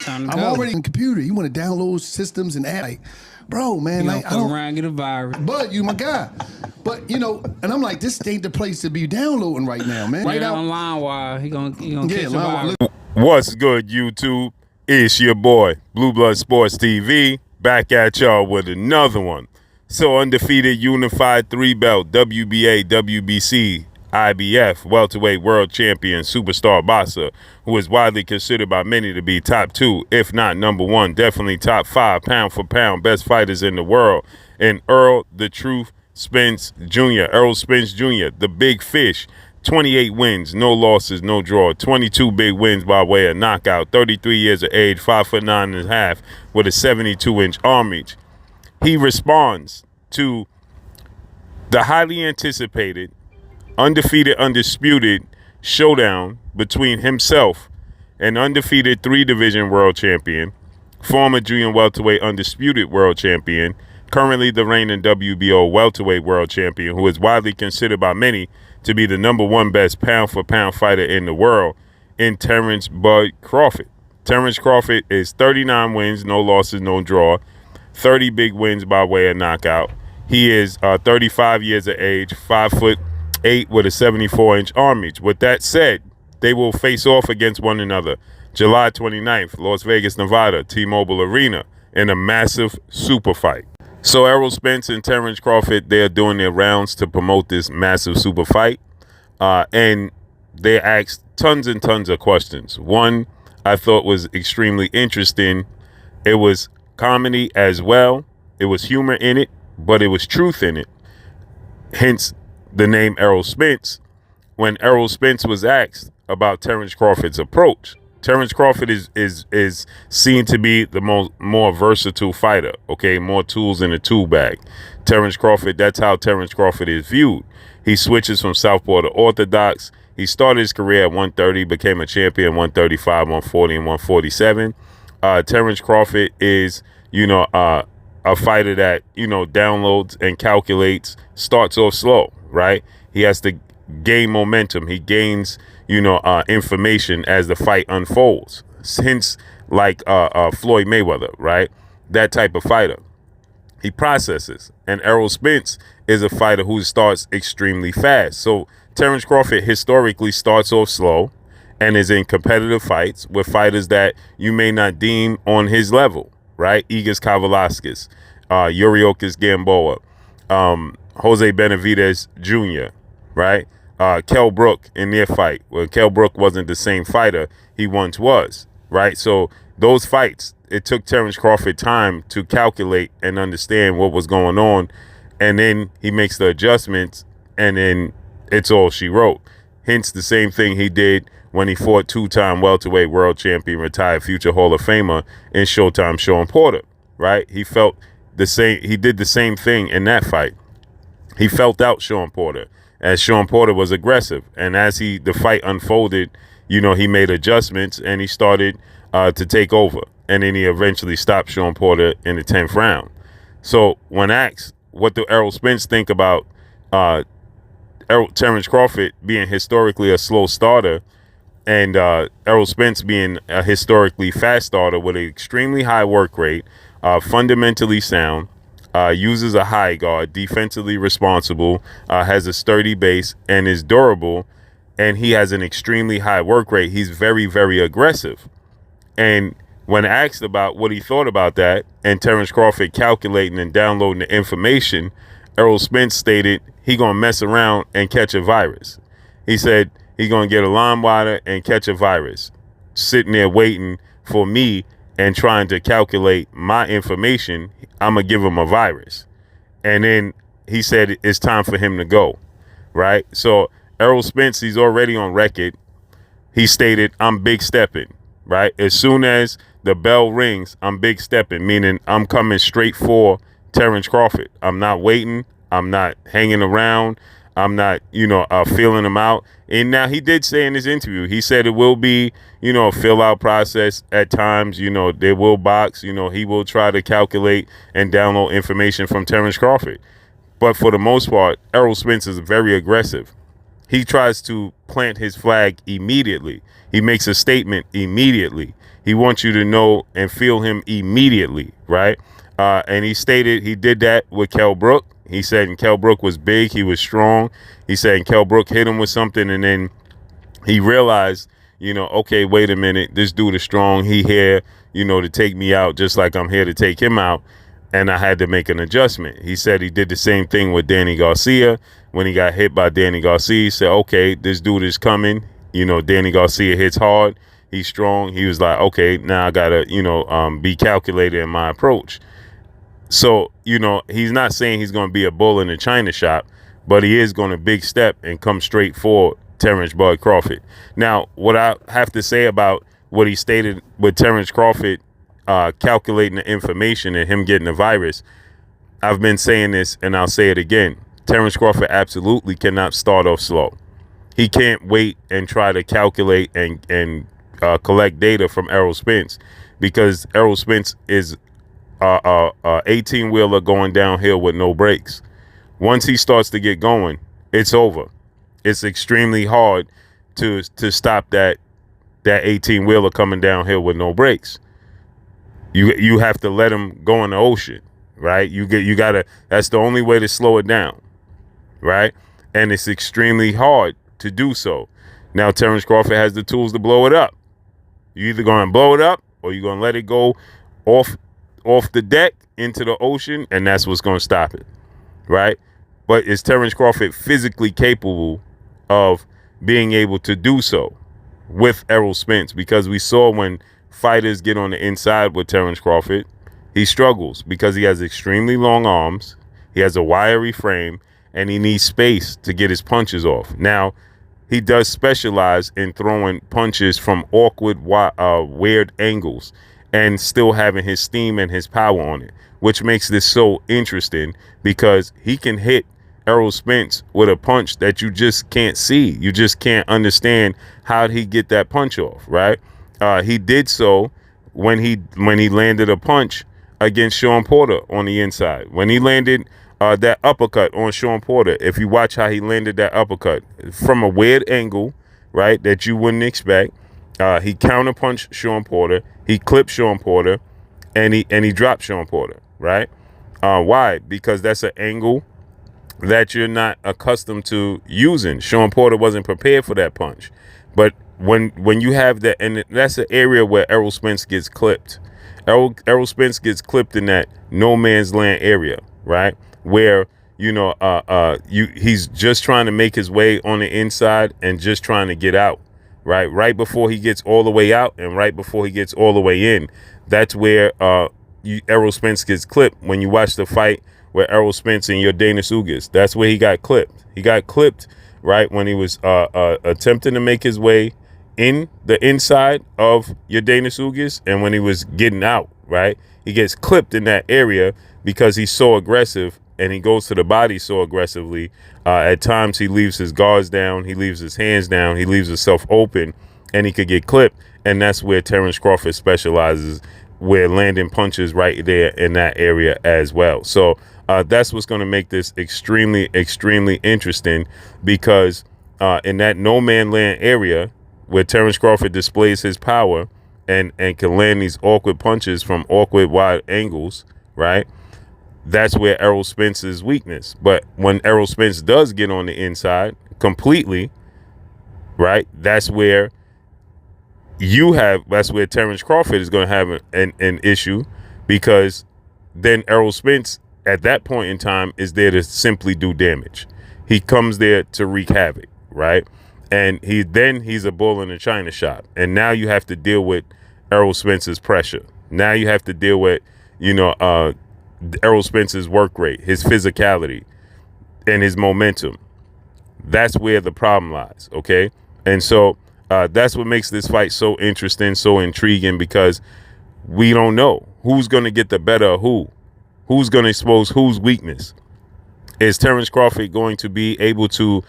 Time to I'm go. already in the computer. You want to download systems and add, like, bro, man, You like, gonna I fuck don't. around, get a virus. But you my guy. But you know, and I'm like, this ain't the place to be downloading right now, man. Right Yeah, out. on LimeWire, he gonna catch a LimeWire. virus. What's good, YouTube? It's your boy, Blue Blood Sports TV, back at y'all with another one. So undefeated unified 3-belt WBA, WBC, IBF welterweight world champion superstar boxer, who is widely considered by many to be top 2, if not number 1, definitely top 5 pound for pound best fighters in the world, and Earl the Truth Spence Jr., Errol Spence Jr., the big fish. 28 wins, no losses, no draw. 22 big wins by way of knockout. 33 years of age, 5'9.5", with a 72-inch arm reach. He responds to the highly anticipated, undefeated, undisputed showdown between himself, an undefeated 3-division world champion, former junior welterweight undisputed world champion, currently the reigning WBO welterweight world champion, who is widely considered by many to be the number 1 best pound-for-pound fighter in the world, in Terrence Bud Crawford. Terrence Crawford is 39 wins, no losses, no draw, 30 big wins by way of knockout. He is 35 years of age, 5'8" with a 74-inch arm reach. With that said, they will face off against one another July 29th, Las Vegas, Nevada, T-Mobile Arena, in a massive super fight. So Errol Spence and Terrence Crawford, they're doing their rounds to promote this massive super fight. And they asked tons and tons of questions. One I thought was extremely interesting. It was comedy as well. It was humor in it, but it was truth in it. Hence the name Errol Spence. When Errol Spence was asked about Terrence Crawford's approach, Terrence Crawford is seen to be the more versatile fighter, okay? More tools in the tool bag. Terrence Crawford, that's how Terrence Crawford is viewed. He switches from southpaw to orthodox. He started his career at 130, became a champion 135, 140, and 147. Terrence Crawford is, a fighter that, downloads and calculates, starts off slow, right? He has to gain momentum. He gains information as the fight unfolds. Hence, like Floyd Mayweather, right? That type of fighter. He processes. And Errol Spence is a fighter who starts extremely fast. So Terrence Crawford historically starts off slow and is in competitive fights with fighters that you may not deem on his level, right? Igor Kavalauskas, Yuriorkis Gamboa, Jose Benavidez Jr., right? Kell Brook in their fight. Well, Kell Brook wasn't the same fighter he once was, right? So those fights, it took Terrence Crawford time to calculate and understand what was going on, and then he makes the adjustments, and then it's all she wrote. Hence the same thing he did when he fought 2-time welterweight world champion, retired future Hall of Famer in Showtime Sean Porter, right? He felt the same. He did the same thing in that fight. He felt out Sean Porter, as Sean Porter was aggressive. And as the fight unfolded, he made adjustments and he started to take over. And then he eventually stopped Sean Porter in the 10th round. So when asked, what do Errol Spence think about Terrence Crawford being historically a slow starter and Errol Spence being a historically fast starter with an extremely high work rate, fundamentally sound, uses a high guard, defensively responsible, has a sturdy base, and is durable, and he has an extremely high work rate. He's very, very aggressive. And when asked about what he thought about that, and Terrence Crawford calculating and downloading the information, Errol Spence stated he gonna mess around and catch a virus. He said he gonna get a LimeWire and catch a virus, sitting there waiting for me and trying to calculate my information. I'm gonna give him a virus. And then he said it's time for him to go, right? So Errol Spence, he's already on record. He stated, I'm big stepping, right? As soon as the bell rings, I'm big stepping, meaning I'm coming straight for Terrence Crawford. I'm not waiting. I'm not hanging around. I'm not, feeling him out. And now he did say in his interview, he said it will be, a fill out process at times. They will box. He will try to calculate and download information from Terrence Crawford. But for the most part, Errol Spence is very aggressive. he tries to plant his flag immediately. He makes a statement immediately. He wants you to know and feel him immediately, right? And he stated he did that with Kell Brook. He said Kell Brook was big, he was strong. He said Kell Brook hit him with something, and then he realized, okay, wait a minute, this dude is strong. He here, to take me out just like I'm here to take him out. And I had to make an adjustment. He said he did the same thing with Danny Garcia. When he got hit by Danny Garcia, he said, okay, this dude is coming. Danny Garcia hits hard. He's strong. He was like, okay, now I got to, be calculated in my approach. So, he's not saying he's going to be a bull in a china shop, but he is going to big step and come straight for Terrence Bud Crawford. Now, what I have to say about what he stated with Terrence Crawford calculating the information and him getting the virus, I've been saying this and I'll say it again. Terrence Crawford absolutely cannot start off slow. He can't wait and try to calculate and collect data from Errol Spence, because Errol Spence is a 18-wheeler going downhill with no brakes. Once he starts to get going, it's over. It's extremely hard to stop that 18-wheeler coming downhill with no brakes. You have to let him go in the ocean, right? You gotta. That's the only way to slow it down, right? And it's extremely hard to do so. Now Terrence Crawford has the tools to blow it up. You're either going to blow it up or you're going to let it go off the deck into the ocean, and that's what's going to stop it, right? But is Terrence Crawford physically capable of being able to do so with Errol Spence? Because we saw when fighters get on the inside with Terrence Crawford, he struggles because he has extremely long arms, he has a wiry frame, and he needs space to get his punches off. Now, he does specialize in throwing punches from awkward, weird angles and still having his steam and his power on it, which makes this so interesting because he can hit Errol Spence with a punch that you just can't see. You just can't understand how he get that punch off, right? He did so when he landed a punch against Sean Porter on the inside. When he landed that uppercut on Sean Porter, if you watch how he landed that uppercut from a weird angle, right, that you wouldn't expect, he counterpunched Sean Porter, he clipped Sean Porter, and he dropped Sean Porter, right? Why? Because that's an angle that you're not accustomed to using. Sean Porter wasn't prepared for that punch. But when you have that, and that's an area where Errol Spence gets clipped. Errol Spence gets clipped in that no man's land area, right? Where, he's just trying to make his way on the inside and just trying to get out, right? Right before he gets all the way out and right before he gets all the way in. That's where Errol Spence gets clipped. When you watch the fight where Errol Spence and Yordenis Ugas, that's where he got clipped. He got clipped, right, when he was attempting to make his way in the inside of Yordenis Ugas and when he was getting out, right? He gets clipped in that area because he's so aggressive and he goes to the body so aggressively. At times he leaves his guards down, he leaves his hands down, he leaves himself open, and he could get clipped. And that's where Terrence Crawford specializes, where landing punches right there in that area as well. So that's what's going to make this extremely, extremely interesting, because in that no man land area where Terrence Crawford displays his power and can land these awkward punches from awkward wide angles, right? That's where Errol Spence's weakness. But when Errol Spence does get on the inside completely, right, that's where Terrence Crawford is going to have an issue, because then Errol Spence at that point in time is there to simply do damage. He comes there to wreak havoc, right? And he's a bull in a china shop. And now you have to deal with Errol Spence's pressure. Now you have to deal with, Errol Spence's work rate, his physicality, and his momentum. That's where the problem lies, okay? And so that's what makes this fight so interesting, so intriguing, because we don't know who's going to get the better of who's going to expose whose weakness. Is Terrence Crawford going to be able to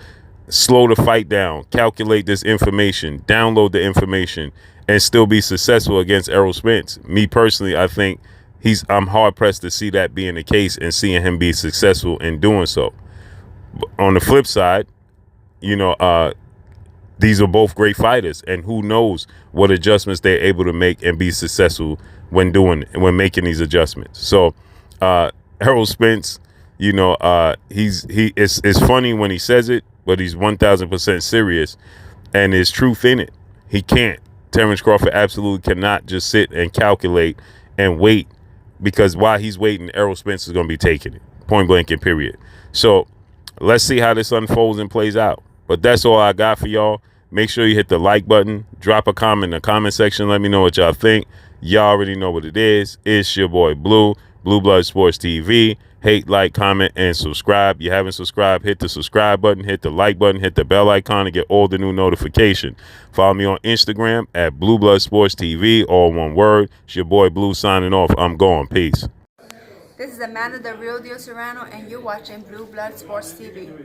slow the fight down, calculate this information, download the information, and still be successful against Errol Spence? Me personally, I think I'm hard pressed to see that being the case and seeing him be successful in doing so. But on the flip side, these are both great fighters, and who knows what adjustments they're able to make and be successful when making these adjustments. So Errol Spence, it's funny when he says it, but he's 1,000% serious, and there's truth in it. He can't. Terrence Crawford absolutely cannot just sit and calculate and wait, because while he's waiting, Errol Spence is going to be taking it, point blank and period. So let's see how this unfolds and plays out. But that's all I got for y'all. Make sure you hit the like button. Drop a comment in the comment section. Let me know what y'all think. Y'all already know what it is. It's your boy Blue Blood Sports TV. Hate, like, comment, and subscribe. You haven't subscribed, hit the subscribe button, hit the like button, hit the bell icon to get all the new notification. Follow me on Instagram at Blue Blood Sports TV, all one word. It's your boy Blue signing off. I'm going. Peace. This is Amanda, the real deal Serrano, and you're watching Blue Blood Sports TV.